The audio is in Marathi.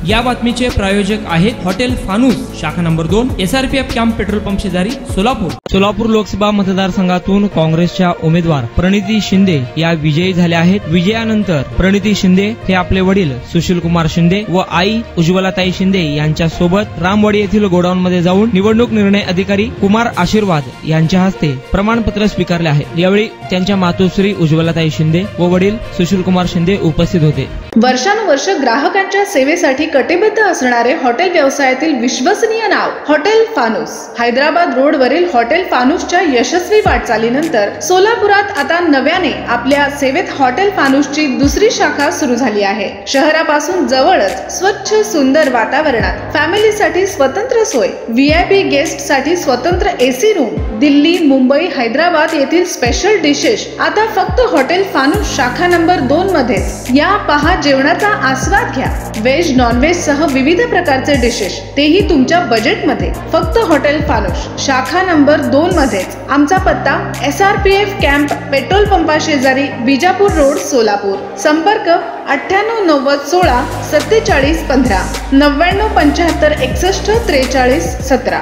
या बातमीचे प्रायोजक आहेत हॉटेल फानूस, शाखा number 2, SRPF camp petrol pump शेजारी, सोलापूर। सोलापूर लोकसभा मतदारसंघातून काँग्रेसच्या उमेदवार प्रणिती शिंदे या विजयी झाल्या आहेत। विजयानंतर प्रणिती शिंदे हे आपले वडील सुशील कुमार शिंदे व आई उज्ज्वलाताई शिंदे यांच्या सोबत रामवाडी येथील गोडाऊन मध्ये जाऊन निवडणूक निर्णय अधिकारी कुमार आशीर्वाद यांच्या हस्ते प्रमाणपत्र स्वीकारले आहे। यावेळी त्यांच्या मातोश्री उज्ज्वलाताई शिंदे व वडील सुशील कुमार शिंदे उपस्थित होते। वर्षानुवर्ष ग्राहकांच्या सेवेसाठी कटिबद्ध असणारे हॉटेल व्यवसायातील विश्वसनीय नाव हॉटेल फानूस। हैदराबाद रोड वरील हॉटेल फानूसच्या यशस्वी वाटचालीनंतर सोलापुरात आता नव्याने आपल्या सेवेत हॉटेल फानूसची दुसरी शाखा सुरू झाली आहे। शहरापासून जवळच स्वच्छ सुंदर वातावरणात फॅमिलीसाठी स्वतंत्र सोय, VIP गेस्ट साठी स्वतंत्र AC रूम, दिल्ली, मुंबई, हैदराबाद येथील स्पेशल डिशेस आता फक्त हॉटेल फानूस शाखा नंबर 2 मध्ये। या पहा जेवणाचा आस्वाद घ्या। व्हेज नॉन व्हेज सह विविध प्रकारचे डिशेस, तेही तुमच्या बजेट मध्ये, फक्त हॉटेल फानूस शाखा नंबर 2 मध्ये। आमचा पत्ता SRPF कॅम्प पेट्रोल पंपा शेजारी, विजापूर रोड, सोलापूर। संपर्क 98 90 16 47 15 99 75 61 43 17।